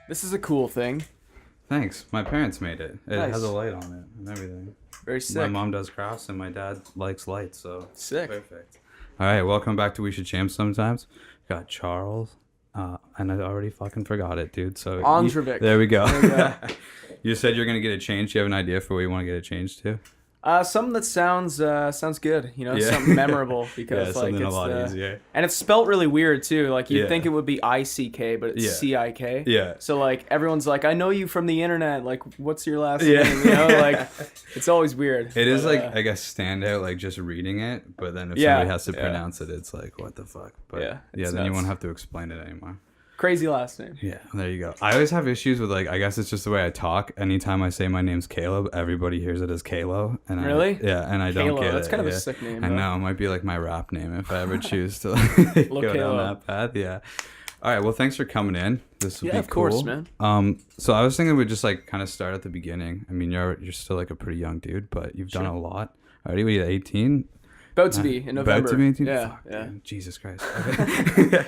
This is a cool thing. Thanks. My parents made it. It Nice. has a light on it and everything. Very sick. My mom does crafts and my dad likes lights, so Sick. perfect. All right, welcome back to We Should Jam Sometimes. Got Charles, and I already fucking forgot it, dude. So Ondrovcik. there we go. There we go. You said you're gonna get it changed. Do you have an idea for what you want to get it changed to? Something that sounds good. You know, Yeah. something memorable because Yeah, like something it's a lot easier. and it's spelt really weird too. Like you'd Yeah. think it would be ICK, but it's Yeah. CIK. Yeah. So like everyone's like, I know you from the internet. Like, what's your last Yeah. name? You know, like it's always weird. It is But, like I guess standout, like just reading it. But then if Yeah, somebody has to yeah. pronounce it, it's like what the fuck. But Yeah, yeah, it's then you nuts. won't have to explain it anymore. crazy last name. Yeah, there you go. I always have issues with like I guess it's just the way I talk. Anytime I say my name's Caleb, everybody hears it as Kalo. And Really? and I don't Kalo, get that's it. kind of a yeah. sick name. I though. know it might be like my rap name if I ever choose to like, go down Kalo. that path. Yeah. All right. Well, thanks for coming in. This would Yeah, be of cool. course, man. So I was thinking we'd just like kind of start at the beginning. I mean, you're still like a pretty young dude, but you've done Sure. a lot already. Were you 18? About to be in November. About to be 18? Yeah, Fuck, yeah. dude. Jesus Christ. Okay.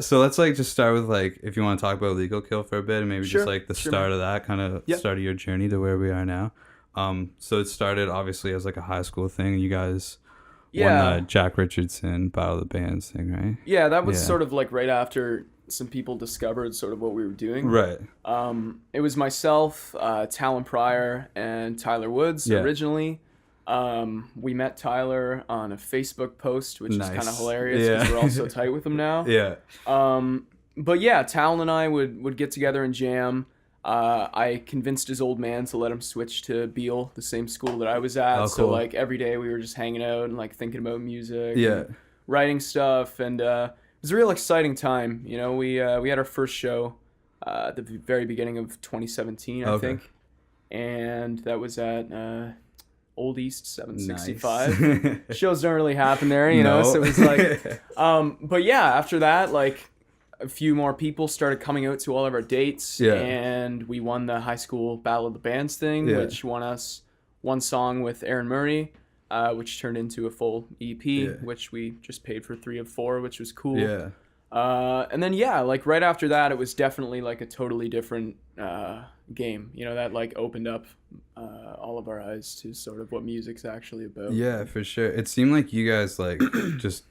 So let's like just start with like if you want to talk about Legal Kill for a bit and maybe Sure, just like the sure, start of that kind of Yep. start of your journey to where we are now. So it started obviously as like a high school thing. You guys Yeah. won the Jack Richardson Battle of the Bands thing, right? Yeah, that was Yeah. sort of like right after some people discovered sort of what we were doing. Right. It was myself, Talon Pryor, and Tyler Woods Yeah. originally. We met Tyler on a Facebook post, which is Nice. kind of hilarious because Yeah. we're all so tight with him now. Yeah. But yeah, Talon and I would get together and jam. I convinced his old man to let him switch to Beale, the same school that I was at. Oh, So cool. like every day we were just hanging out and like thinking about music. Yeah. And writing stuff, and it was a real exciting time. You know, we had our first show at the very beginning of 2017, I Okay. think, and that was at Old East 765. Nice. Shows don't really happen there, you know. No. So it was like, but yeah, after that, like a few more people started coming out to all of our dates, Yeah. and we won the high school Battle of the Bands thing, Yeah. which won us one song with Aaron Murray. Which turned into a full EP, Yeah. which we just paid for 3 of 4, which was cool. Yeah. And then yeah, like right after that, it was definitely like a totally different game. You know, that like opened up all of our eyes to sort of what music's actually about. Yeah, for sure. It seemed like you guys like just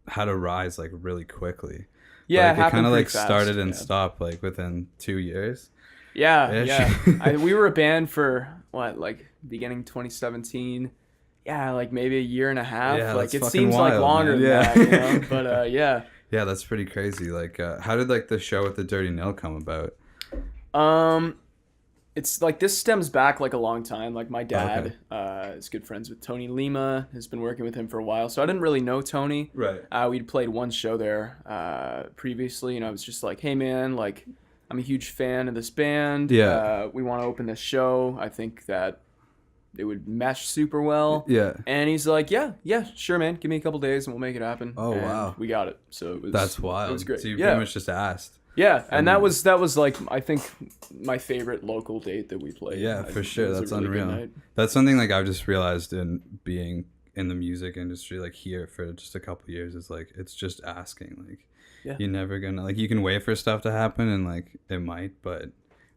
had a rise like really quickly. Yeah, like, it kind of like fast. started and yeah. stopped like within 2 years. Yeah, Ish. yeah. We were a band for what, like beginning 2017. Yeah, like maybe a year and a half. Yeah, like that's it fucking seems like wild, longer man. than Yeah. that, you know. But yeah. Yeah, that's pretty crazy. Like, how did like the show with the Dirty Nil come about? It's like this stems back like a long time. Like my dad Okay. is good friends with Tony Lima, has been working with him for a while. So I didn't really know Tony. Right. We'd played one show there previously, and I was just like, hey man, like I'm a huge fan of this band. Yeah. We want to open this show. I think that it would mesh super well. Yeah. And he's like, yeah, sure, man. Give me a couple days and we'll make it happen. Oh, And wow. we got it. So it was That's wild. It was great. So you yeah. pretty much just asked. Yeah, and that was like I think my favorite local date that we played. Yeah, for sure. It was a That's really good unreal. night. That's something like I've just realized in being in the music industry, like here for just a couple of years, is like it's just asking. Like Yeah. you're never gonna like you can wait for stuff to happen and like it might, but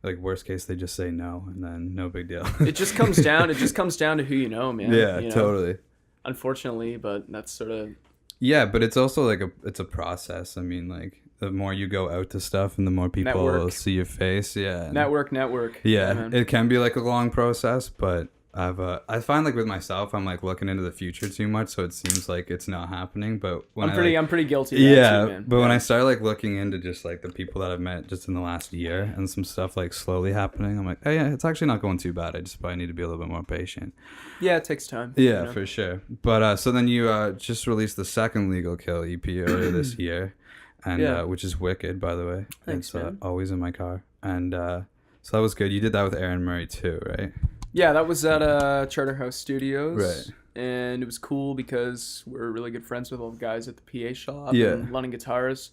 like worst case they just say no and then no big deal. It just comes down to who you know, man. Yeah, you know? totally. Unfortunately, but that's sort of Yeah, but it's also like it's a process. I mean, like the more you go out to stuff and the more people Network. see your face. Yeah. and- network. Yeah, man. it can be like a long process, but I find like with myself, I'm like looking into the future too much, so it seems like it's not happening. But when I'm pretty guilty of that yeah, too, man. but when I start like looking into just like the people that I've met just in the last year and some stuff like slowly happening, I'm like, oh yeah, it's actually not going too bad. I just probably need to be a little bit more patient. Yeah, it takes time. Yeah, you know? for sure. But so then you just released the second Legal Kill EP earlier this year, and Yeah. which is wicked, by the way. Thanks, it's man. always in my car, and so that was good. You did that with Aaron Murray too, right? Yeah, that was at Charterhouse Studios. Right. And it was cool because we're really good friends with all the guys at the PA shop Yeah. and London Guitars.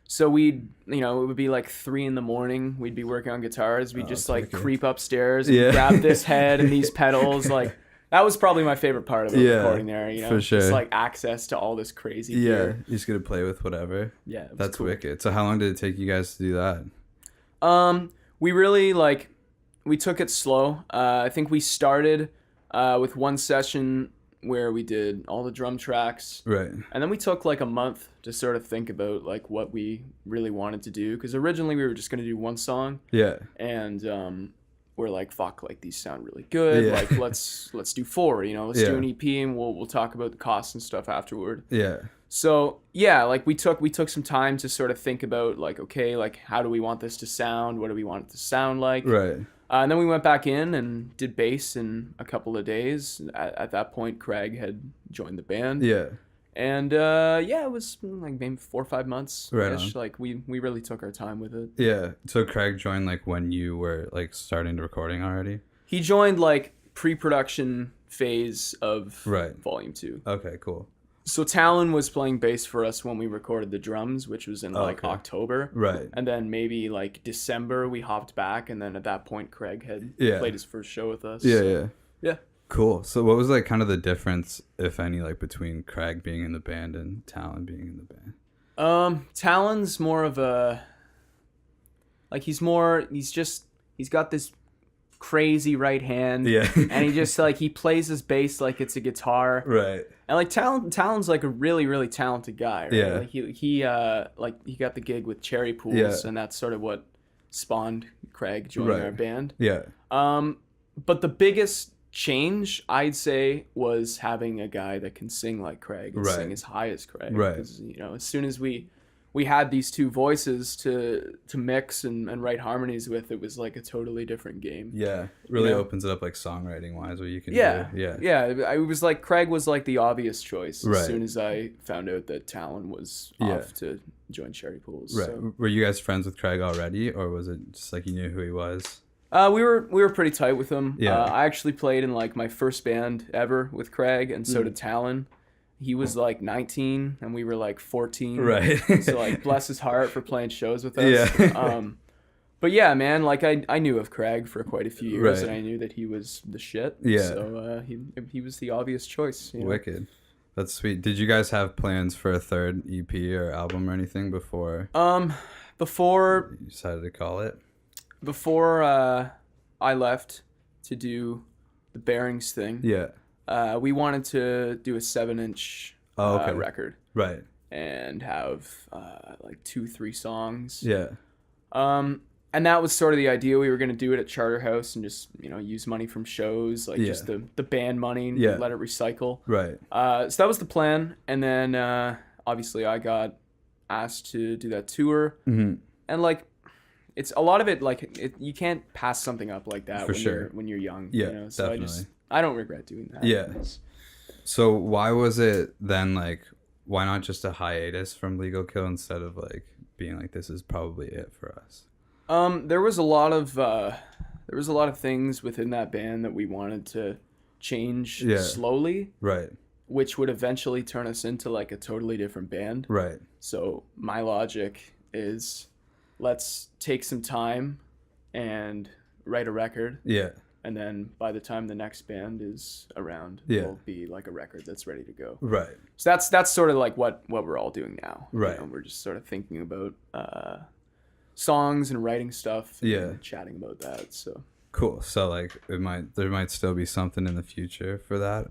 So we'd, you know, it would be like 3 a.m. We'd be working on guitars. We'd just like wicked. creep upstairs and Yeah. grab this head and these pedals. Like that was probably my favorite part about Yeah, recording there. You know, for sure. just like access to all this crazy Yeah, gear. you just get to play with whatever. Yeah, it was That's cool. wicked. So how long did it take you guys to do that? We really we took it slow. I think we started with one session where we did all the drum tracks. Right. And then we took like a month to sort of think about like what we really wanted to do, because originally we were just going to do one song. Yeah. And we're like, fuck, like these sound really good. Yeah. Like let's do 4, let's do an EP, and we'll talk about the costs and stuff afterward. Yeah. So yeah, like we took some time to sort of think about like, okay, like how do we want this to sound? What do we want it to sound like? Right. And then we went back in and did bass in a couple of days. At that point, Craig had joined the band. Yeah. And it was like maybe 4 or 5 months. Right on. Like we really took our time with it. Yeah. So Craig joined like when you were like starting recording already? He joined like pre-production phase of Right. Volume 2. Okay, cool. So Talon was playing bass for us when we recorded the drums, which was in like October. Right. And then maybe like December we hopped back, and then at that point Craig had played his first show with us. Yeah, so. Yeah. Cool. So what was like kind of the difference, if any, like between Craig being in the band and Talon being in the band? Talon's more of a like he's got this crazy right hand. Yeah. And he just like he plays his bass like it's a guitar. Right. And like Talon's like a really, really talented guy, right? Yeah. Like he got the gig with Cherry Pools, Yeah. and that's sort of what spawned Craig joining our band. Yeah. But the biggest change, I'd say, was having a guy that can sing like Craig and sing as high as Craig. Right. 'Cause, as soon as we had these two voices to mix and write harmonies with, it was like a totally different game. Yeah. Really opens it up like songwriting wise, what you can do. Yeah. I was like, Craig was like the obvious choice Right. as soon as I found out that Talon was off to join Cherry Pools. Right. So. Were you guys friends with Craig already, or was it just like you knew who he was? We were pretty tight with him. Yeah. I actually played in like my first band ever with Craig, and so did Talon. He was like 19 and we were like 14. Right. So like bless his heart for playing shows with us. Yeah. But yeah, man, like I knew of Craig for quite a few years, Right. and I knew that he was the shit. Yeah. So he was the obvious choice. Wicked. That's sweet. Did you guys have plans for a third EP or album or anything before Before you decided to call it? Before I left to do the Bearings thing, we wanted to do a 7-inch record. Right. And have like 2-3 songs. Yeah. And that was sort of the idea. We were going to do it at Charterhouse and just, use money from shows, like just the band money and let it recycle. Right. So that was the plan. And then obviously I got asked to do that tour. Mm-hmm. And like, it's a lot of it, like you can't pass something up like that when you're young. Yeah, So definitely. I don't regret doing that. Yeah. So why was it then like, why not just a hiatus from Legal Kill instead of like being like, this is probably it for us? There was a lot of things within that band that we wanted to change slowly, right? Which would eventually turn us into like a totally different band, right? So my logic is, let's take some time and write a record, and then by the time the next band is around, it'll be like a record that's ready to go, right? So that's sort of like what we're all doing now, right? We're just sort of thinking about songs and writing stuff and chatting about that. So cool. So like there might still be something in the future for that.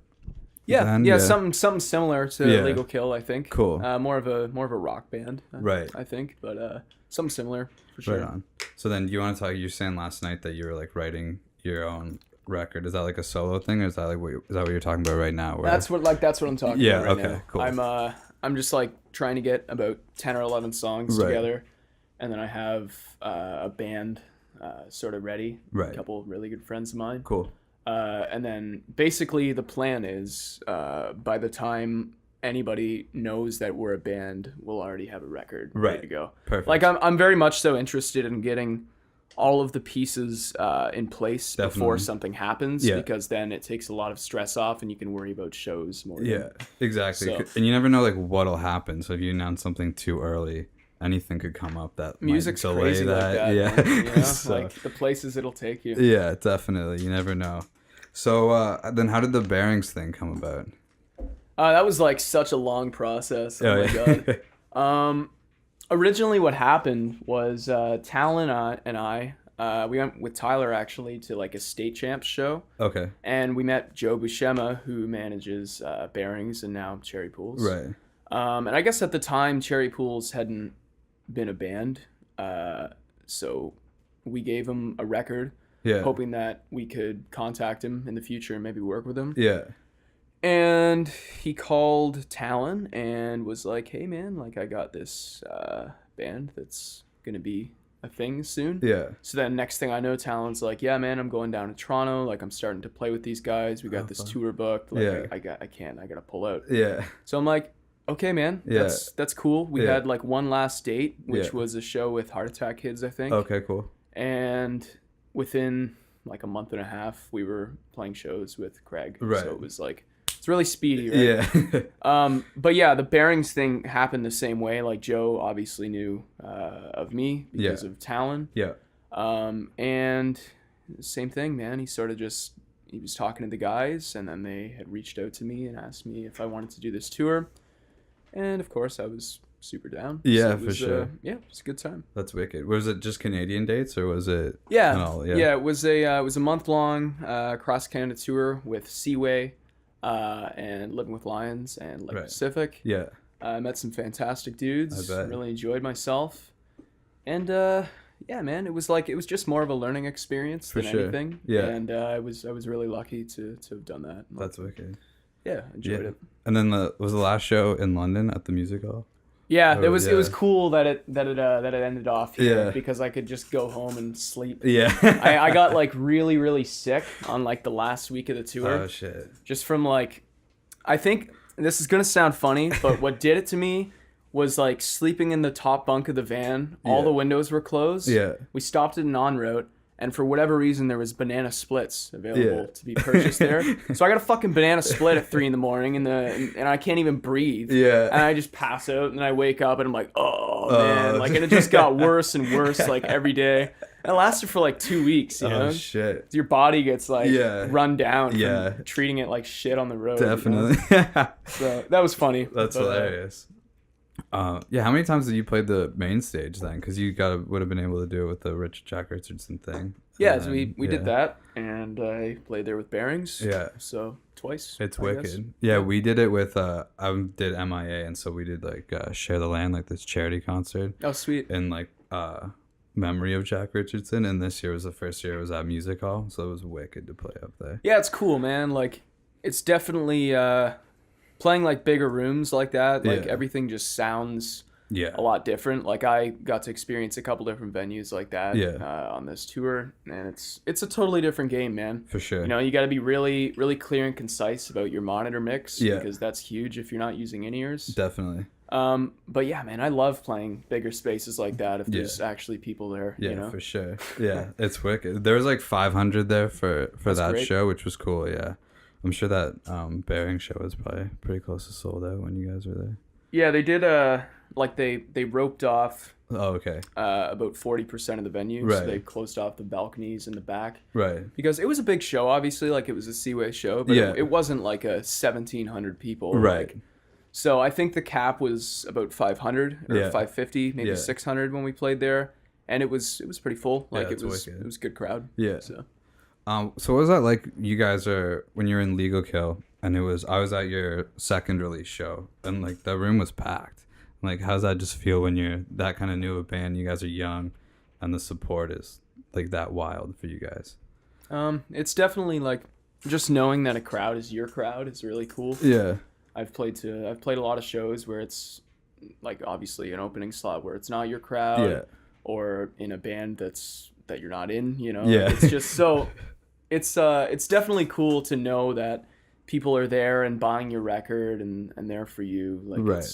Something similar to Legal Kill, I think. Cool. More of a rock band, right? I think, but something similar for sure. Right on. So then, do you want to talk? You were saying last night that you were like writing your own record. Is that like a solo thing, or is that like what you're talking about right now? That's what I'm talking about right now. Cool. I'm just like trying to get about 10 or 11 songs together, and then I have a band sort of ready. Right. A couple of really good friends of mine. Cool. And then basically the plan is by the time anybody knows that we're a band, we'll already have a record ready to go. Perfect. Like I'm very much so interested in getting all of the pieces in place before something happens, because then it takes a lot of stress off and you can worry about shows more. Exactly. So. And you never know like what'll happen. So if you announce something too early, anything could come up that music's might delay crazy that. like that. Man, So, like the places it'll take you. Yeah, definitely. You never know. So then how did the Bearings thing come about? That was like such a long process. Oh my God. Originally, what happened was Talon and I we went with Tyler actually to like a state champs show. Okay. And we met Joe Buscema, who manages Bearings and now Cherry Pools. Right. And I guess at the time Cherry Pools hadn't been a band, so we gave him a record, hoping that we could contact him in the future and maybe work with him. Yeah. And he called Talon and was like, "Hey man, like I got this band that's gonna be a thing soon." Yeah. So then next thing I know, Talon's like, "Yeah man, I'm going down to Toronto. Like I'm starting to play with these guys. We got this tour booked. Like I gotta pull out." Yeah. So I'm like, "Okay man, that's cool." We had like one last date, which was a show with Heart Attack Kids, I think. Okay, cool. And within like a month and a half, we were playing shows with Craig. Right. So it was like, it's really speedy, right? Yeah. But yeah, the Bearings thing happened the same way. Like Joe obviously knew of me because of Talon. Yeah. And same thing, man. He was talking to the guys, and then they had reached out to me and asked me if I wanted to do this tour. And of course, I was super down. Yeah, so for sure. It was a good time. That's wicked. Was it just Canadian dates or was it? Yeah, it was a month long cross Canada tour with Seaway, and Living with Lions and Lake Pacific. Yeah. I met some fantastic dudes. I bet. Really enjoyed myself, and yeah, man, it was just more of a learning experience than anything. Yeah. And I was really lucky to have done that. That's wicked. Yeah, enjoyed it. And then was the last show in London at the music hall? Yeah, it was cool that it ended off here because I could just go home and sleep. Yeah. I got like really, really sick on like the last week of the tour. Oh shit. Just from like, I think this is gonna sound funny, but what did it to me was like sleeping in the top bunk of the van. All the windows were closed. Yeah. We stopped at an en route. And for whatever reason, there was banana splits available to be purchased there. So I got a fucking banana split at 3 a.m. and I can't even breathe. Yeah. And I just pass out, and then I wake up, and I'm like, oh, man. Like, and it just got worse and worse, like, every day. And it lasted for, like, 2 weeks, you know? Oh, shit. Your body gets, like, run down from treating it like shit on the road. Definitely. You know? So that was funny. That's hilarious. How many times have you played the main stage then? Because you would have been able to do it with the Jack Richardson thing. Yeah, so we did that, and I played there with Bearings. Yeah. So twice. It's wicked. Yeah, we did it with I did MIA, and so we did like Share the Land, like this charity concert. Oh, sweet. In like memory of Jack Richardson, and this year was the first year it was at Music Hall, so it was wicked to play up there. Yeah, it's cool, man. Like, it's definitely playing like bigger rooms like that. Like everything just sounds a lot different. Like I got to experience a couple different venues like that on this tour, and it's a totally different game, man. For sure. You know, you got to be really, really clear and concise about your monitor mix because that's huge if you're not using in-ears. Definitely. But yeah, man, I love playing bigger spaces like that if there's actually people there. Yeah, you know? for sure. Yeah, it's wicked. There was like 500 there for that great show, which was cool. Yeah. I'm sure that Bearing show was probably pretty close to sold out when you guys were there. Yeah, they did like they roped off about 40% of the venue. Right. So they closed off the balconies in the back. Right. Because it was a big show, obviously, like it was a Seaway show, but it wasn't like a 1,700 people. Right. Like, so I think the cap was about 500 or 550, maybe 600 when we played there, and it was pretty full. Like it was a good crowd. Yeah. So what was that like? You guys when you're in Legal Kill, and I was at your second release show, and like the room was packed. Like, how's that just feel when you're that kind of new of a band? You guys are young, and the support is like that wild for you guys. It's definitely like just knowing that a crowd is your crowd is really cool. Yeah. I've played a lot of shows where it's like obviously an opening slot where it's not your crowd, or in a band that you're not in. You know. Yeah. It's just so. It's definitely cool to know that people are there and buying your record and there for you. Like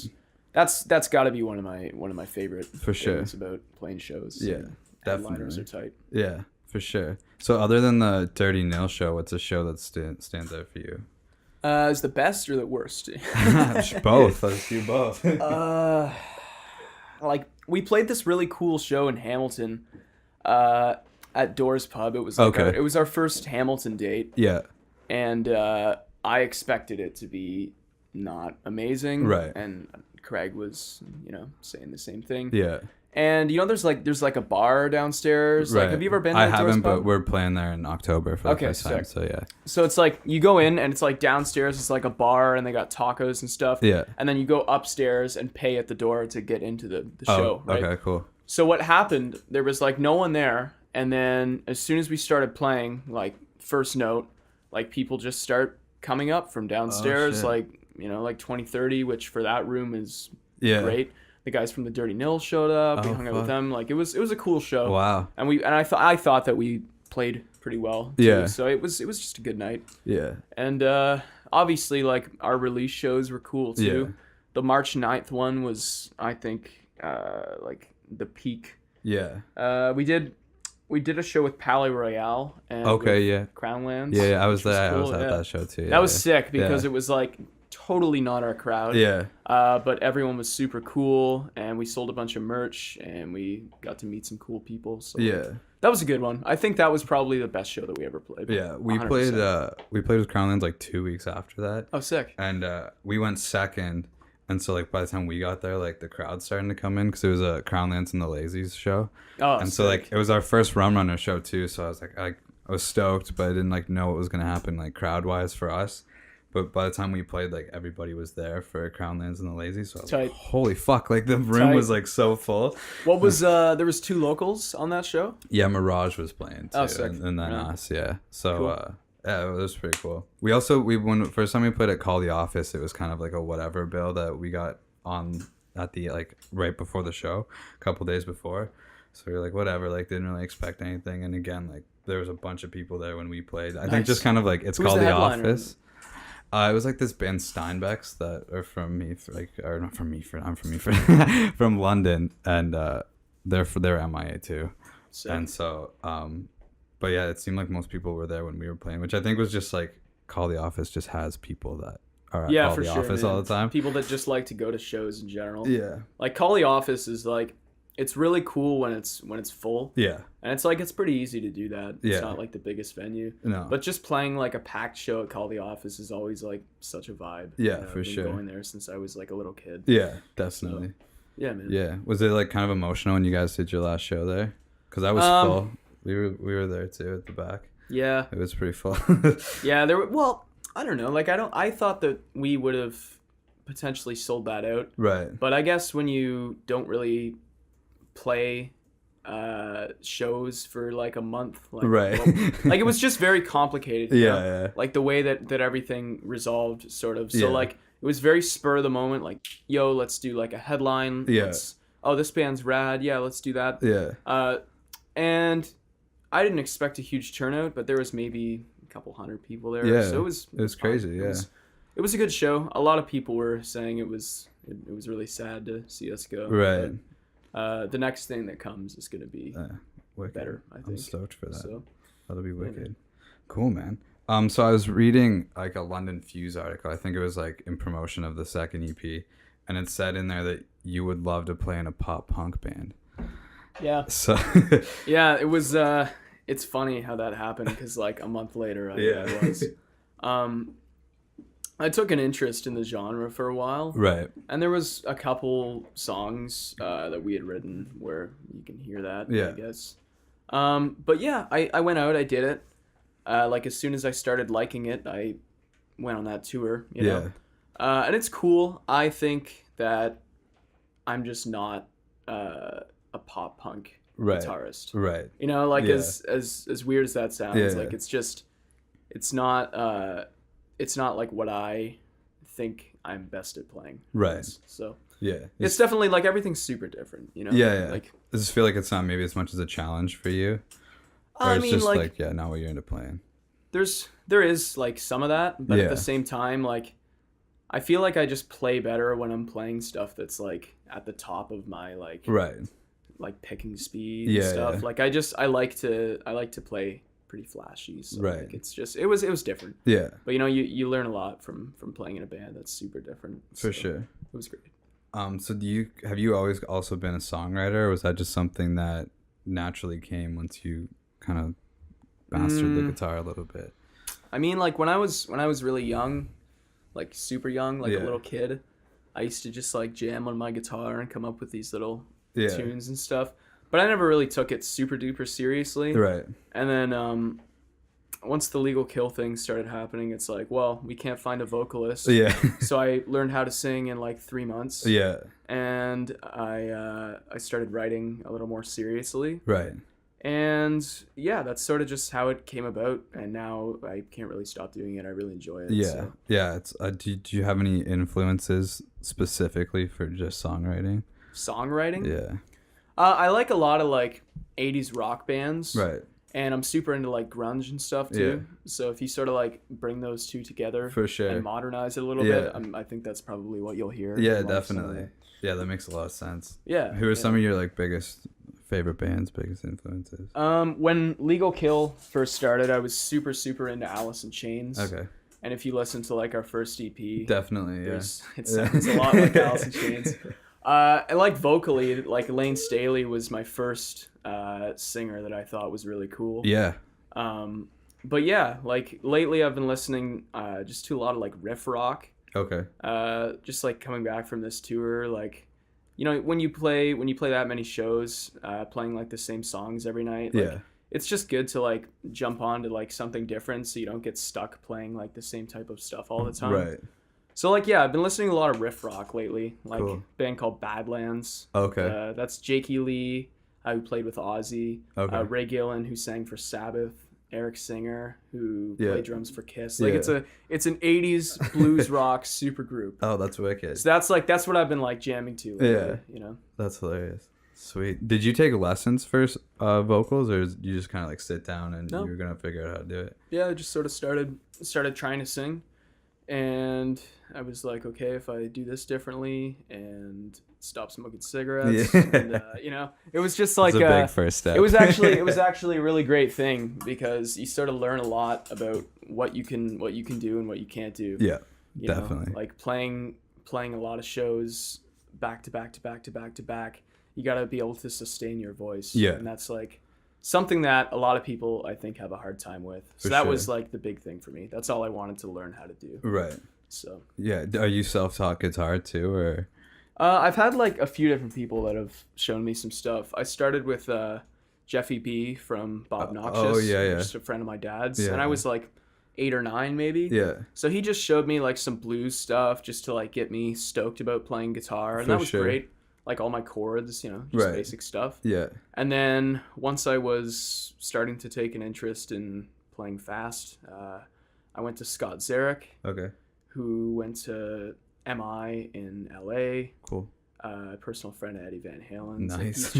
that's got to be one of my favorite things about playing shows. Yeah, definitely. Headliners are tight. Yeah, for sure. So other than the Dirty Nail show, what's a show that stands out for you? Is the best or the worst? Both. Let's do both. Like we played this really cool show in Hamilton. At Doors Pub. It was it was our first Hamilton date. Yeah. And I expected it to be not amazing. Right. And Craig was, saying the same thing. Yeah. And there's like a bar downstairs. Right. Like, have you ever been? I haven't, but we're playing there in October for the first time. So yeah. So it's like you go in and it's like downstairs. It's like a bar and they got tacos and stuff. Yeah. And then you go upstairs and pay at the door to get into the show. Right? Okay, cool. So what happened? There was like no one there, and then as soon as we started playing, like first note, like people just start coming up from downstairs, like 20, 30, which for that room is great. The guys from the Dirty Nil showed up. We hung out with them. Like it was a cool show. Wow. And I thought that we played pretty well too. Yeah. So it was just a good night. Yeah. And obviously like our release shows were cool too. Yeah. The March 9th one was, I think, like the peak. Yeah. We did a show with Palais Royale and Crownlands. Yeah, I was there. Cool. I was at that show too. That was sick because it was like totally not our crowd. Yeah. But everyone was super cool, and we sold a bunch of merch, and we got to meet some cool people. So that was a good one. I think that was probably the best show that we ever played. Yeah, we 100%. played with Crownlands like 2 weeks after that. Oh, sick. And we went second, and so like by the time we got there, like the crowd's starting to come in because it was a Crownlands and the Lazies show. Oh, and sick. So like it was our first Rum Runner show too. So I was like I was stoked, but I didn't like know what was gonna happen like crowd wise for us. But by the time we played, like everybody was there for Crownlands and the Lazy, so I was like, holy fuck! Like the room was like so full. What was there was 2 locals on that show? Yeah, Mirage was playing too, and then us, yeah. So cool. Yeah, it was pretty cool. We when first time we played at Call the Office, it was kind of like a whatever bill that we got on at the like right before the show, a couple days before. So we were like whatever, like didn't really expect anything. And again, like there was a bunch of people there when we played. I think just kind of like it's Who's called the Office. It was like this band Steinbeck's that are from from London, and they're MIA too. Sick. And so, but yeah, it seemed like most people were there when we were playing, which I think was just like Call the Office just has people that are at Call the Office all the time. People that just like to go to shows in general. Yeah. Like Call the Office is like, it's really cool when it's full. Yeah. And it's like, it's pretty easy to do that. It's not like the biggest venue. No. But just playing like a packed show at Call the Office is always like such a vibe. Yeah, for sure. I've been going there since I was like a little kid. Yeah, definitely. So, yeah, man. Yeah. Was it like kind of emotional when you guys did your last show there? Because I was full. We were there too at the back. Yeah. It was pretty full. Yeah, well, I don't know. Like I thought that we would have potentially sold that out. Right. But I guess when you don't really play shows for like a month, like, right? Like it was just very complicated. Yeah. Like the way that everything resolved, sort of. So like it was very spur of the moment. Like, yo, let's do like a headline. Yeah. Oh, this band's rad. Yeah, let's do that. Yeah. And I didn't expect a huge turnout, but there was maybe a couple hundred people there. Yeah. So it was crazy. It was a good show. A lot of people were saying it was really sad to see us go. Right. But, the next thing that comes is going to be better, I think. I'm stoked for that. So, that'll be wicked. Man. Cool, man. So I was reading like a London Fuse article. I think it was like in promotion of the second EP, and it said in there that you would love to play in a pop punk band. Yeah. So yeah, it was. It's funny how that happened because like a month later, I was. I took an interest in the genre for a while. Right. And there was a couple songs that we had written where you can hear that, I guess. But yeah, I went out, I did it. Like as soon as I started liking it, I went on that tour, you know. And it's cool. I think that I'm just not a pop punk guitarist. Right. You know, like as weird as that sounds, like it's not like what I think I'm best at playing. Right. So yeah, it's definitely like everything's super different, you know? Yeah. Like, does it feel like it's not maybe as much as a challenge for you? Or I it's mean, just like not what you're into playing. There is like some of that, but at the same time, like I feel like I just play better when I'm playing stuff that's like at the top of my like like picking speed and stuff. Like I like to play pretty flashy, so like it's just it was different. Yeah. But you know, you learn a lot from playing in a band that's super different. For sure. It was great. So have you always also been a songwriter, or was that just something that naturally came once you kind of mastered the guitar a little bit? I mean, like when I was really young, like super young, like a little kid, I used to just like jam on my guitar and come up with these little tunes and stuff. But I never really took it super duper seriously. Right. And then once the Legal Kill thing started happening, it's like, well, we can't find a vocalist. Yeah. So I learned how to sing in like 3 months. Yeah. And I started writing a little more seriously. Right. And yeah, that's sort of just how it came about. And now I can't really stop doing it. I really enjoy it. Yeah. So. Yeah. It's do you have any influences specifically for just songwriting? Songwriting? Yeah. I like a lot of like 80s rock bands. Right. And I'm super into like grunge and stuff too. Yeah. So if you sort of like bring those two together for sure and modernize it a little bit, I think that's probably what you'll hear. Yeah, definitely. Yeah, that makes a lot of sense. Yeah. Who are some of your like biggest favorite bands, biggest influences? When Legal Kill first started, I was super into Alice in Chains. Okay. And if you listen to like our first EP, definitely, yeah, it sounds a lot like Alice in Chains. And like vocally, like Lane Staley was my first singer that I thought was really cool. Yeah. But yeah, like lately I've been listening just to a lot of like riff rock. Okay. Just like coming back from this tour, like, you know, when you play that many shows, playing like the same songs every night. Like, it's just good to like jump on to like something different so you don't get stuck playing like the same type of stuff all the time. Right. So like, yeah, I've been listening to a lot of riff rock lately, like a band called Badlands. Okay. That's Jakey Lee, who played with Ozzy. Okay. Ray Gillen, who sang for Sabbath. Eric Singer, who played drums for Kiss. Like it's an 80s blues rock super group. Oh, that's wicked. So that's what I've been like jamming to lately, you know. That's hilarious. Sweet. Did you take lessons for vocals, or you just kind of like sit down and you were gonna figure out how to do it? Yeah, I just sort of started trying to sing, and I was like, okay, if I do this differently and stop smoking cigarettes, and you know, it was just like a big first step. It was actually a really great thing because you sort of learn a lot about what you can do and what you can't do. Yeah, you definitely. know? Like playing a lot of shows back to back. You got to be able to sustain your voice. Yeah, and that's like something that a lot of people I think have a hard time with. So that was like the big thing for me. That's all I wanted to learn how to do. Right. So. Yeah. Are you self-taught guitar too, or? I've had like a few different people that have shown me some stuff. I started with Jeffy B from Bob Noxious. Oh yeah. Just a friend of my dad's, and I was like 8 or 9 maybe. Yeah. So he just showed me like some blues stuff just to like get me stoked about playing guitar, and that was great. Like all my chords, you know, just basic stuff. Yeah. And then once I was starting to take an interest in playing fast, I went to Scott Zarek. Okay. Who went to MI in LA. Cool. Personal friend of Eddie Van Halen. Nice.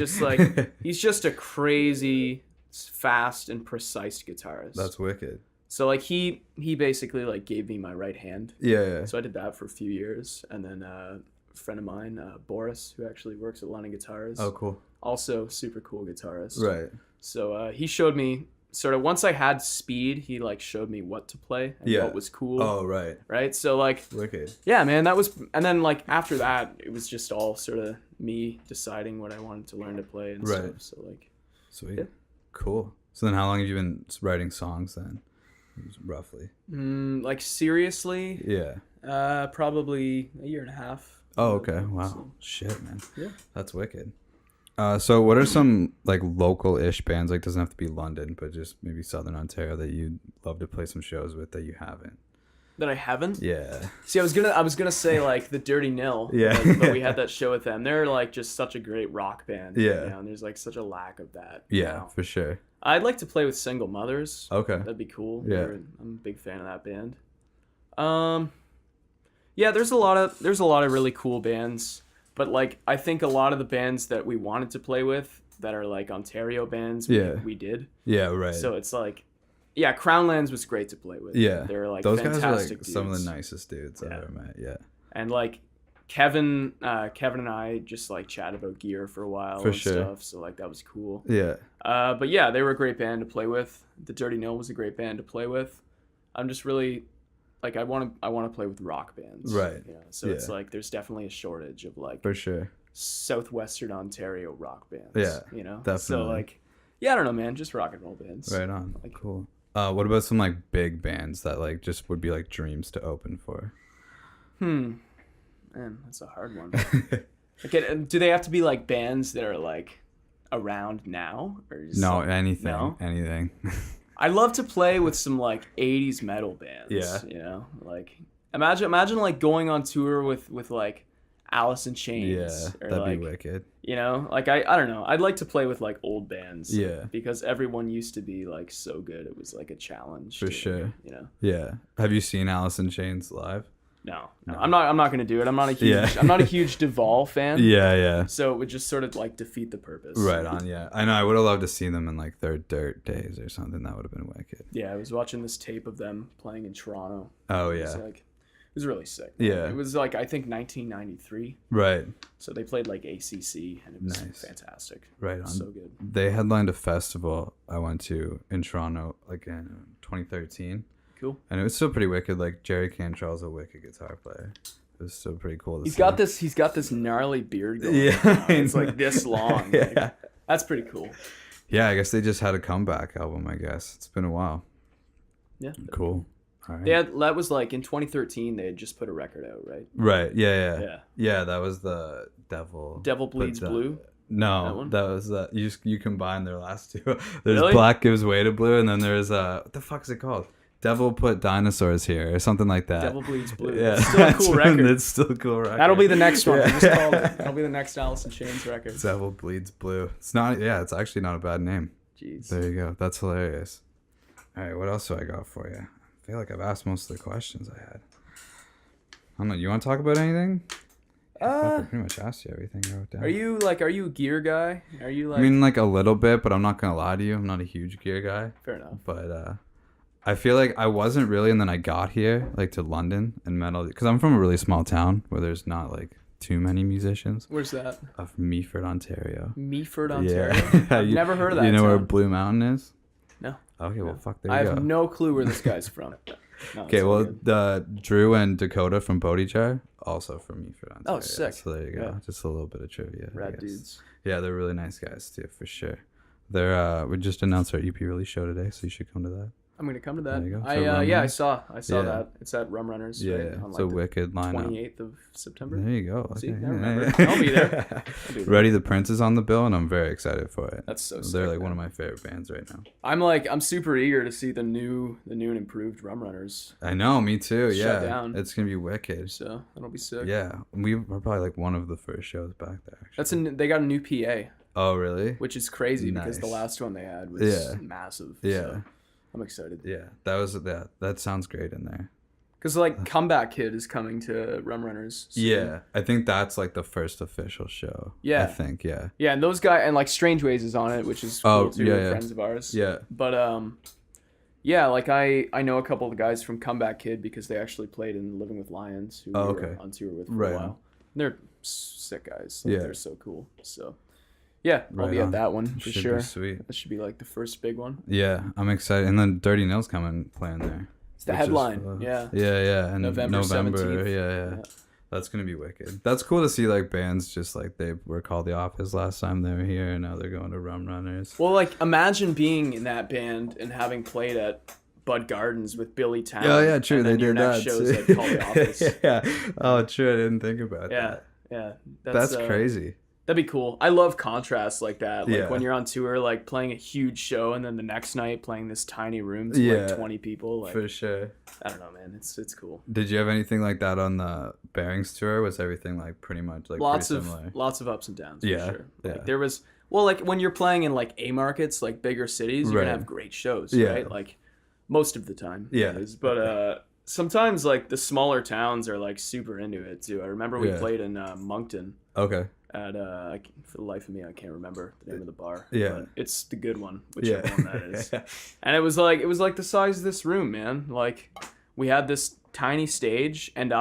He's just a crazy, fast and precise guitarist. That's wicked. So like he basically like gave me my right hand. Yeah. So I did that for a few years, and then a friend of mine, Boris, who actually works at London Guitars. Oh, cool. Also super cool guitarist. Right. So he showed me. Sort of once I had speed, he like showed me what to play and what was cool. Oh, right. Right. So like, wicked. Yeah, man, that was, and then like after that, it was just all sort of me deciding what I wanted to learn to play and stuff. So like, sweet, cool. So then, how long have you been writing songs then, roughly? Like seriously? Yeah. Probably a year and a half. Oh, okay. Wow. So, shit, man. Yeah. That's wicked. So what are some like local-ish bands, like doesn't have to be London, but just maybe Southern Ontario that you'd love to play some shows with that you haven't? That I haven't? Yeah. See, I was gonna say like the Dirty Nil. Yeah. But we had that show with them. They're like just such a great rock band. Yeah. You know, and there's like such a lack of that. Yeah, now. For sure. I'd like to play with Single Mothers. Okay. That'd be cool. Yeah. I'm a big fan of that band. Yeah, there's a lot of really cool bands. But like I think a lot of the bands that we wanted to play with that are like Ontario bands we did. Yeah, right. So it's like, yeah, Crownlands was great to play with. Yeah. They're like those fantastic guys are like dudes. some of the nicest dudes I've ever met. Yeah. And like Kevin and I just like chatted about gear for a while and stuff. So like that was cool. Yeah. But yeah, they were a great band to play with. The Dirty Nil was a great band to play with. I'm just really like I want to play with rock bands. Right. You know? So it's like there's definitely a shortage of like for sure Southwestern Ontario rock bands. Yeah. You know? Definitely. So like yeah, I don't know, man, just rock and roll bands. Right on. Like, cool. What about some like big bands that like just would be like dreams to open for? Man, that's a hard one. Okay, do they have to be like bands that are like around now, or just no, like, anything. I'd love to play with some like 80s metal bands. Yeah. You know, like imagine like going on tour with like Alice in Chains. Yeah, or that'd like, be wicked. You know, like I don't know. I'd like to play with like old bands. Yeah. Because everyone used to be like so good. It was like a challenge. For sure. You know. Yeah. Have you seen Alice in Chains live? No. I'm not gonna do it. I'm not a huge Duvall fan. Yeah. So it would just sort of like defeat the purpose. Right on, yeah. I know. I would have loved to see them in like their Dirt days or something. That would have been wicked. Yeah, I was watching this tape of them playing in Toronto. Oh yeah. It was really sick. Yeah. It was like I think 1993. Right. So they played like ACC and it was fantastic. Right on. So good. They headlined a festival I went to in Toronto like in 2013. Cool. And it was still pretty wicked. Like Jerry Cantrell's a wicked guitar player. It was still pretty cool to see. He's got this gnarly beard going. Yeah. It's like this long. Yeah. Like, that's pretty cool. Yeah, I guess they just had a comeback album, I guess. It's been a while. Yeah. Cool. All right. That was like in 2013 they had just put a record out, right? Right. Yeah. That was the Devil Bleeds Blue. No, that was you combine their last two. There's Really? Black Gives Way to Blue, and then there's what the fuck is it called? Devil Put Dinosaurs Here or something like that. Devil Bleeds Blue. Yeah, It's still a cool record. It's still a cool record. That'll be the next one. Yeah. Just call it. That'll be the next Alice in Chains record. Devil Bleeds Blue. It's not. Yeah, it's actually not a bad name. Jeez. There you go. That's hilarious. All right, what else do I got for you? I feel like I've asked most of the questions I had. I don't know. You want to talk about anything? I pretty much asked you everything I wrote down. Are you a gear guy? Are you like? I mean, like a little bit, but I'm not gonna lie to you. I'm not a huge gear guy. Fair enough. But I feel like I wasn't really, and then I got here, like to London and metal, because I'm from a really small town where there's not like too many musicians. Where's that? Of Meaford, Ontario. Meaford, Ontario. Yeah. I've never heard of that. You know town. where Blue Mountain is? No. Okay, well, fuck, there I you go. have no clue where this guy's from. No, Okay, well, Drew and Dakota from Bodichar, also from Meaford, Ontario. Oh, sick. So there you go. Yeah. Just a little bit of trivia. Rad dudes. Yeah, they're really nice guys too, for sure. They're we just announced our EP release show today, so you should come to that. I'm gonna come to that. There you go. I saw that. It's at Rum Runners. Yeah, right? On, it's a wicked lineup. 28th of September. There you go. See, Okay. I remember. I'll be there. Ready the Prince is on the bill, and I'm very excited for it. That's so sick. They're like one of my favorite bands right now. I'm super eager to see the new and improved Rum Runners. I know, me too. Shut Yeah, down. it's gonna be wicked. So that'll be sick. Yeah, we were probably like one of the first shows back there. Actually. They got a new PA. Oh, really? Which is crazy because the Nice. last one they had was massive. Yeah. So I'm excited. Yeah, that sounds great in there. Because like Comeback Kid is coming to Rum Runners. So. Yeah, I think that's like the first official show. Yeah. I think, yeah. Yeah, and those guys, and like Strange Ways is on it, which is cool too. yeah, They're yeah. friends of ours. Yeah. But yeah, like I know a couple of the guys from Comeback Kid because they actually played in Living with Lions, who we were on tour with for a while. And they're sick guys. Like, they're so cool. So yeah, I'll be at that one for sure. Be sweet. That should be like the first big one. Yeah, I'm excited. And then Dirty Nils coming playing there. It's the headline. Yeah. Yeah. And November 17th. Yeah. That's gonna be wicked. That's cool to see like bands just like they were called The Office last time they were here, and now they're going to Rum Runners. Well, like imagine being in that band and having played at Bud Gardens with Billy Town. Oh yeah, true. And They then your did next that. shows Too. like called The Office. Yeah. Oh, true. I didn't think about that. Yeah. That's crazy. That'd be cool. I love contrasts like that. Like Yeah. when you're on tour, like playing a huge show and then the next night playing this tiny room to like 20 people. Like For sure. I don't know, man. It's cool. Did you have anything like that on the Bearings tour? Was everything like pretty much like lots pretty of similar? lots of ups and downs. Yeah, For sure. yeah. Like there was like when you're playing in like A markets, like bigger cities, you're gonna have great shows, right? Like most of the time. Yeah. that is. But sometimes like the smaller towns are like super into it too. I remember we played in Moncton. Okay. At for the life of me I can't remember the name of the bar. Yeah. But it's the good one, whichever one that is. And it was like the size of this room, man. Like we had this tiny stage and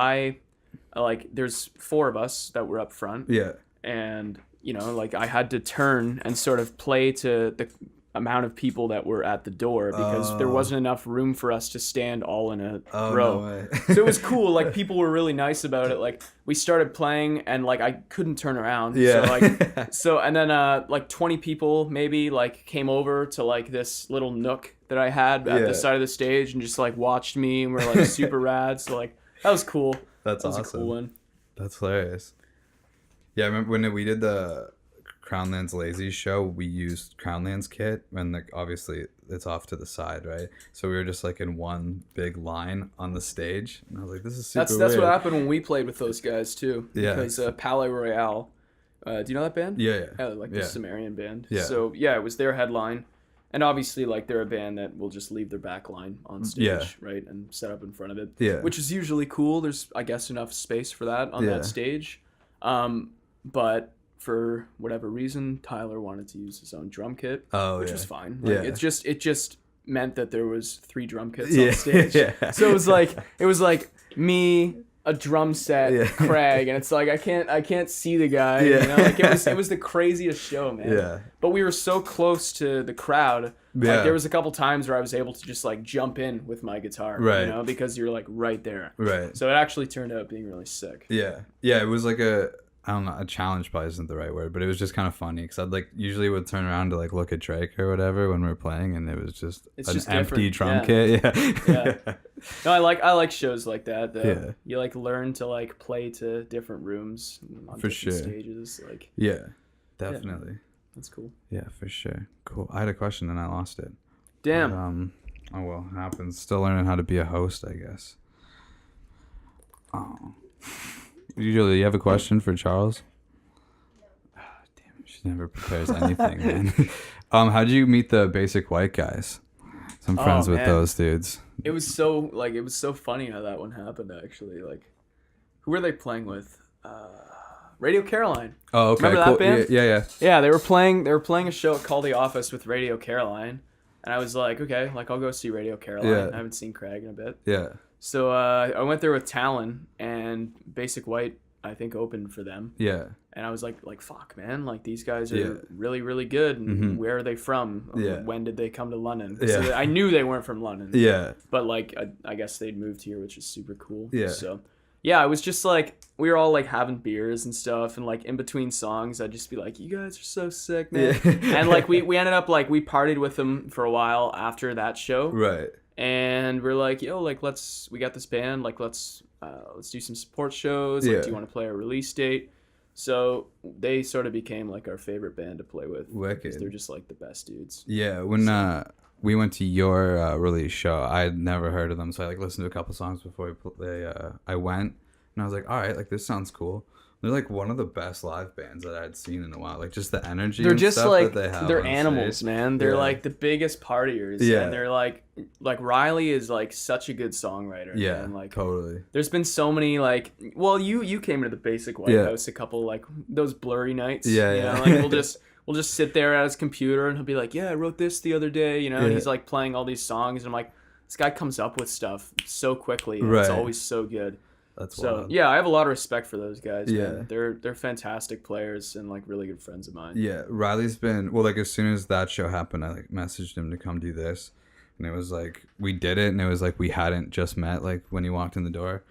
there's 4 of us that were up front. Yeah. And like I had to turn and sort of play to the amount of people that were at the door because there wasn't enough room for us to stand all in a row. No way. So it was cool. Like people were really nice about it. Like we started playing and like I couldn't turn around. Yeah. And then like 20 people maybe like came over to like this little nook that I had at the side of the stage and just like watched me and were like super rad. So like that was cool. That's awesome. That was a cool one. That's hilarious. Yeah, I remember when we did the Crownlands Lazy show, we used Crownlands kit, and like obviously it's off to the side, right? So we were just like in one big line on the stage, and I was like, "This is super That's weird." what happened when we played with those guys too. Yeah. Because Palais Royale, do you know that band? Yeah. Like the Sumerian band. Yeah. So yeah, it was their headline, and obviously like they're a band that will just leave their back line on stage, right, and set up in front of it. Yeah. Which is usually cool. There's I guess enough space for that on that stage, but for whatever reason, Tyler wanted to use his own drum kit, which was fine. Like, it just meant that there was 3 drum kits on stage. So it was like me, a drum set, Craig, and it's like I can't see the guy. You know? Like it was the craziest show, man. Yeah. But we were so close to the crowd. Yeah. Like there was a couple times where I was able to just like jump in with my guitar, right? You know, because you're like right there, right? So it actually turned out being really sick. Yeah. It was like I don't know, a challenge probably isn't the right word, but it was just kind of funny because I'd like usually would turn around to like look at Drake or whatever when we were playing, and it was just empty drum kit. Yeah. No, I like shows like that. Yeah. You like learn to like play to different rooms on different stages. Like. Yeah, definitely. That's cool. Yeah, for sure. Cool. I had a question and I lost it. Damn. But, oh well, it happens. Still learning how to be a host, I guess. Oh. Usually, you have a question for Charles? Oh, damn, she never prepares anything, man. How'd you meet the Basic White guys? I'm friends with those dudes. It was so funny how that one happened. Actually, like, who were they playing with? Radio Caroline. Oh, okay. Remember that band? Yeah. Yeah, they were playing a show at Call the Office with Radio Caroline, and I was like, okay, like I'll go see Radio Caroline. Yeah. I haven't seen Craig in a bit. Yeah. So I went there with Talon, and Basic White, I think, opened for them. Yeah. And I was like, fuck, man, like these guys are really, really good. And where are they from? Yeah. When did they come to London? Yeah. So I knew they weren't from London. Yeah. But like, I guess they'd moved here, which is super cool. Yeah. So yeah, it was just like we were all like having beers and stuff, and like in between songs, I'd just be like, "You guys are so sick, man!" Yeah. And like we ended up like we partied with them for a while after that show. Right. And we're like, yo, like we got this band, like let's do some support shows. Like, do you want to play our release date? So they sort of became like our favorite band to play with. Wicked. They're just like the best dudes. Yeah, when we went to your release show, I had never heard of them, so I like listened to a couple songs before I went, and I was like, all right, like this sounds cool. They're like one of the best live bands that I had seen in a while. Like just the energy. They're and just stuff like that they have they're on animals, stage. Man. They're like the biggest partiers. Yeah. And they're like Riley is like such a good songwriter. Yeah. Man. Like totally. There's been so many like you came to the Basic White House a couple like those blurry nights. Yeah. You know, like we'll just sit there at his computer and he'll be like, yeah, I wrote this the other day. You know, and he's like playing all these songs and I'm like, this guy comes up with stuff so quickly. And It's always so good. That's so wild. Yeah, I have a lot of respect for those guys. Yeah, man. They're fantastic players and like really good friends of mine. Yeah, Riley's been like as soon as that show happened, I like messaged him to come do this, and it was like we did it, and it was like we hadn't just met like when he walked in the door,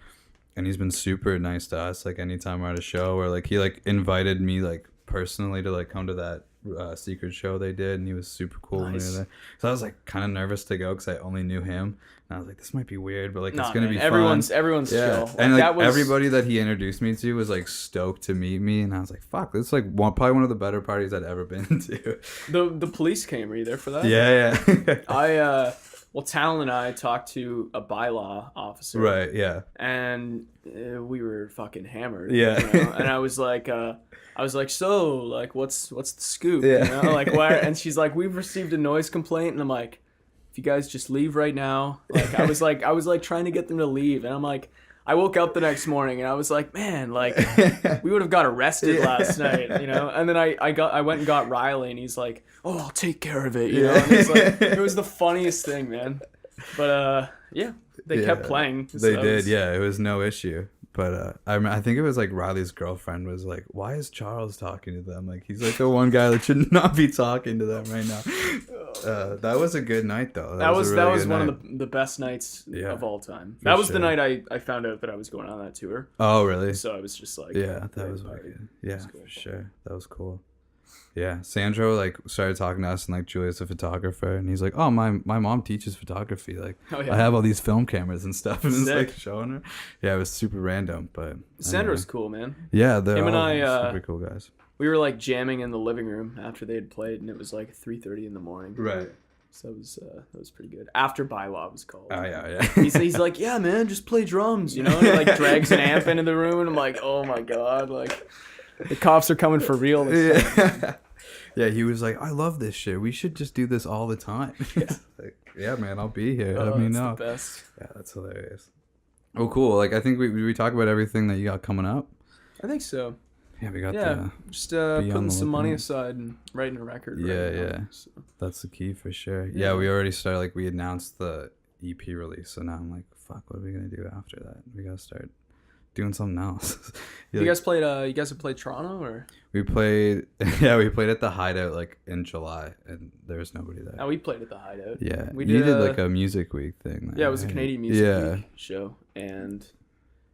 and he's been super nice to us like anytime we're at a show, or like he like invited me like personally to like come to that secret show they did, and he was super cool. Nice. When we were there. So I was like kind of nervous to go because I only knew him. And I was like, this might be weird, but like it's gonna be fun. Everyone's chill. Like, and like everybody that he introduced me to was like stoked to meet me, and I was like, fuck, this is like probably one of the better parties I'd ever been to. The police came. Were you there for that? Yeah. Well, Talon and I talked to a bylaw officer. Right. Yeah. And we were fucking hammered. Yeah. You know? And I was like, so like, what's the scoop? Yeah. You know? Like, why? And she's like, we've received a noise complaint, and I'm like, if you guys just leave right now. Like, I was like trying to get them to leave, and I'm like, I woke up the next morning and I was like, man, like we would have got arrested last night, you know. And then I went and got Riley, and he's like, oh, I'll take care of it, you know. And it's like, it was the funniest thing, man. But they kept playing. They did, yeah. It was no issue. But I think it was like Riley's girlfriend was like, why is Charles talking to them? Like he's like the one guy that should not be talking to them right now. That was a good night though. That was one of the best nights of all time. That was the night I found out that I was going on that tour. Oh really? So I was just like, yeah, that was wicked. Yeah, for sure. That was cool. Yeah, Sandro like started talking to us, and like Julia's a photographer, and he's like, "Oh, my mom teaches photography. Like, I have all these film cameras and stuff," and it's like showing her. Yeah, it was super random, but Sandro's cool, man. Yeah, they're him and I super cool guys. We were like jamming in the living room after they had played, and it was like 3:30 in the morning. Right. So that was pretty good. After Bylaw was called. Oh yeah. He's like, yeah, man, just play drums, you know. And he like drags an amp into the room, and I'm like, oh my god, like the cops are coming for real. Yeah, he was like, I love this shit. We should just do this all the time. Yeah, like, yeah, man, I'll be here. Let me know. The best. Yeah, that's hilarious. Oh, cool. Like, I think we talk about everything that you got coming up. I think so. Yeah, we got just putting some money aside and writing a record. Yeah. So. That's the key for sure. Yeah, we already started. Like, we announced the EP release, so now I'm like, fuck, what are we gonna do after that? We gotta start doing something else. You guys have played Toronto, or? We played at the Hideout like in July, and there was nobody there. Oh, we played at the Hideout. Yeah, we did like a music week thing there. Yeah, it was a Canadian music week show, and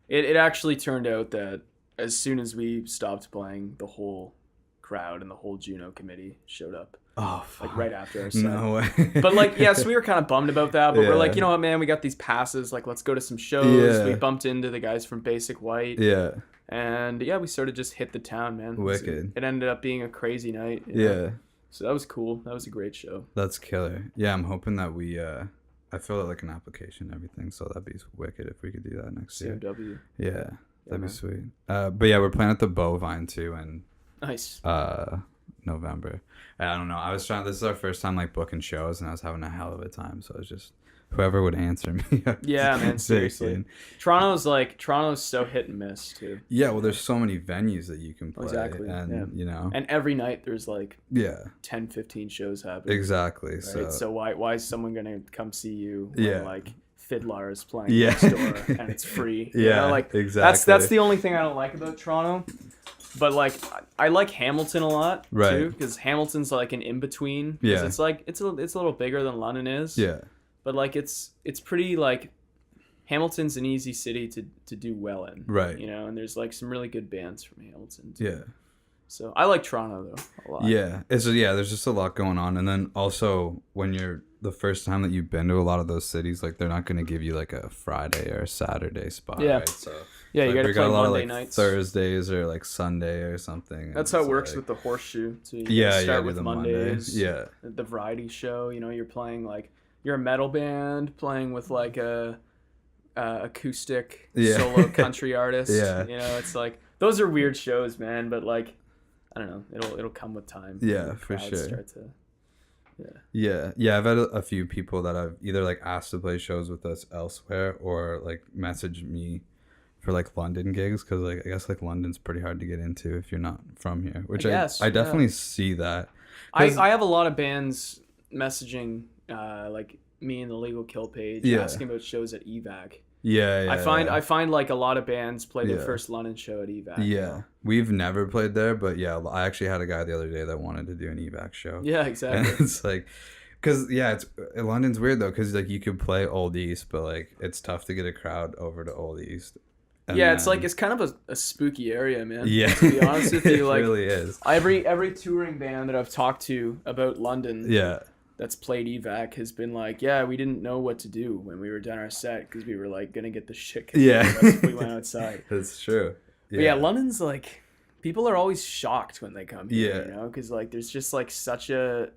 it actually turned out that as soon as we stopped playing, the whole crowd and the whole Juno committee showed up. Oh, fuck. Like right after our set. No way. But like, yeah, so we were kind of bummed about that. But we're like, you know what, man? We got these passes. Like, let's go to some shows. We bumped into the guys from Basic White. Yeah. And yeah, we sort of just hit the town, man. Wicked. It ended up being a crazy night. You know? So that was cool. That was a great show. That's killer. Yeah, I'm hoping that we. I filled out like an application and everything, so that'd be wicked if we could do that next year. CMW. Yeah, that'd be sweet. But yeah, we're playing at the Bovine too, and nice. November. I don't know. This is our first time like booking shows, and I was having a hell of a time. So I was just whoever would answer me. Yeah, man. Seriously. Toronto's so hit and miss too. Yeah, well, there's so many venues that you can play. Exactly. And you know. And every night there's like 10, 15 shows happening. Exactly. Right? So why is someone gonna come see you when like Fiddler is playing next door and it's free? Yeah, you know? Like exactly. That's the only thing I don't like about Toronto. But like I like Hamilton a lot too, because Hamilton's like an in between. Yeah, it's like it's a little bigger than London is. Yeah, but like it's pretty like Hamilton's an easy city to do well in. Right. You know, and there's like some really good bands from Hamilton too. Yeah. So I like Toronto though a lot. Yeah, there's just a lot going on, and then also when you're the first time that you've been to a lot of those cities, like they're not going to give you like a Friday or a Saturday spot. Yeah. Right? So. Yeah, you gotta play a lot Monday of, like, nights. Thursdays or like Sunday or something. That's how it works with the Horseshoe. So you start with Mondays. Yeah. The variety show, you know, you're playing like you're a metal band playing with like a acoustic solo country artist. Yeah. You know, it's like those are weird shows, man. But like, I don't know, it'll come with time. Yeah, for sure. Start to, yeah. I've had a few people that I've either like asked to play shows with us elsewhere or like messaged me for like London gigs, because like I guess like London's pretty hard to get into if you're not from here, which I definitely see that. I have a lot of bands messaging like me and the Legal Kill page asking about shows at EVAC. I find like a lot of bands play their first London show at EVAC. Yeah, we've never played there, but yeah, I actually had a guy the other day that wanted to do an EVAC show. Yeah, exactly. And it's like, because London's weird though, because like you could play Old East, but like it's tough to get a crowd over to Old East. It's like it's kind of a spooky area, man. Yeah, to be honest with you, like it really is. Every touring band that I've talked to about London, that's played EVAC has been like, we didn't know what to do when we were done our set because we were like gonna get the shit kicked out of us if we went outside. That's true. But yeah, London's like, people are always shocked when they come here, you know, because like there's just like such a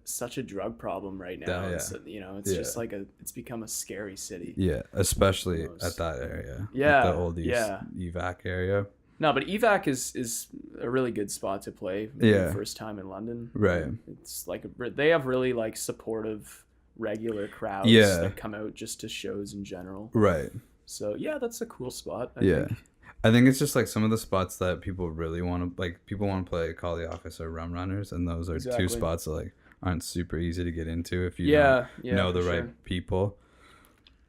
drug problem right now. So, you know, it's just like it's become a scary city. Yeah, especially at that area. Yeah, like the old EVAC area. No, but EVAC is a really good spot to play. The first time in London. Right. It's like they have really like supportive regular crowds that come out just to shows in general. Right. So yeah, that's a cool spot. I think it's just like some of the spots that people really want to like. People want to play Call the Office or Rum Runners, and those are two spots that like aren't super easy to get into if you don't know the right people.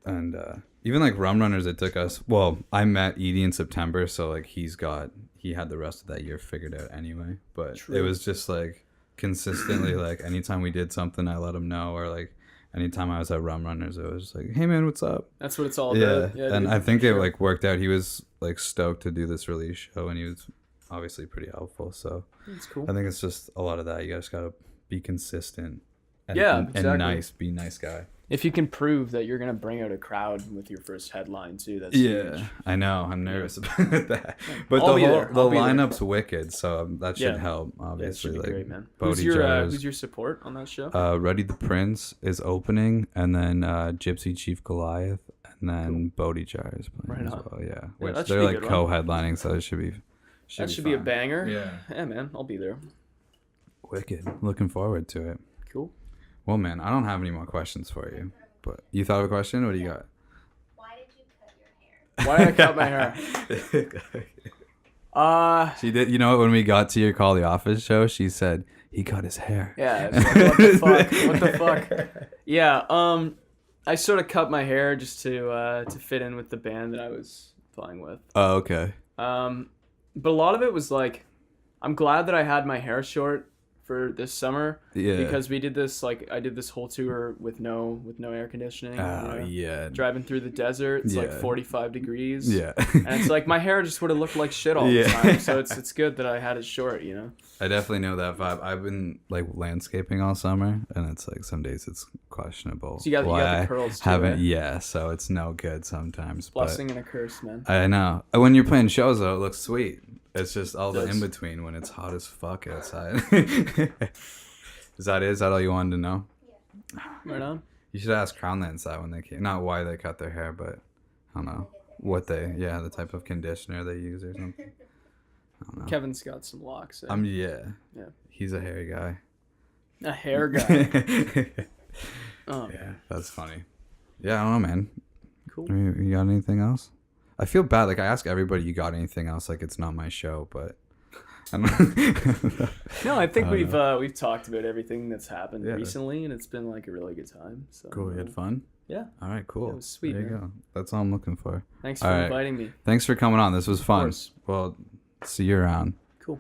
And even like Rum Runners, it took us. Well, I met Edie in September, so like he had the rest of that year figured out anyway. But it was just like consistently like anytime we did something, I let him know, or like anytime I was at Rum Runners, it was just like, hey man, what's up? That's what it's all about. Yeah, and dude, I think it like worked out. He was like stoked to do this release show, and he was obviously pretty helpful. So that's cool. I think it's just a lot of that. You guys gotta be consistent. And, exactly. And nice. Be a nice guy. If you can prove that you're gonna bring out a crowd with your first headline too, that's huge. I know. I'm nervous about that, but I'll the lineup's wicked, so that should help. Obviously, that should be great, man. Who's your support on that show? Ruddy the Prince is opening, and then Gypsy Chief Goliath, and then Bodhi Jar is playing as well. Yeah, which they're like co-headlining, so it should be. Should be a banger. Yeah, man, I'll be there. Wicked. Looking forward to it. Cool. Well, man, I don't have any more questions for you, but you thought of a question? What do you got? Why did you cut your hair? Why did I cut my hair? She did. You know, when we got to your Call the Office show, she said he cut his hair. Yeah. Like, what the fuck? What the fuck? Yeah. I sort of cut my hair just to fit in with the band that I was playing with. Oh, okay. But a lot of it was like, I'm glad that I had my hair short for this summer, because we did this, like, I did this whole tour with no air conditioning. Driving through the desert, it's like 45 degrees. And it's like my hair just would have looked like shit all the time. So it's good that I had it short, you know. I definitely know that vibe. I've been like landscaping all summer, and it's like some days it's questionable. So you got the curls too, right? So it's no good sometimes. Blessing and a curse, man. I know. When you're playing shows though, it looks sweet. It's just all the in-between when it's hot as fuck outside. Is that all you wanted to know? Yeah. Right on. You should ask Crownlands that when they came. Not why they cut their hair, but I don't know. The type of conditioner they use or something. I don't know. Kevin's got some locks. Yeah. He's a hairy guy. A hair guy. Yeah, that's funny. Yeah, I don't know, man. Cool. You got anything else? I feel bad. Like, I ask everybody, you got anything else? Like, it's not my show, but I don't No, I think we've talked about everything that's happened recently, and it's been like a really good time. So cool. You had fun? Yeah. All right, cool. It was sweet. There you go. That's all I'm looking for. Thanks for inviting me. Thanks for coming on. This was fun. Well, see you around. Cool.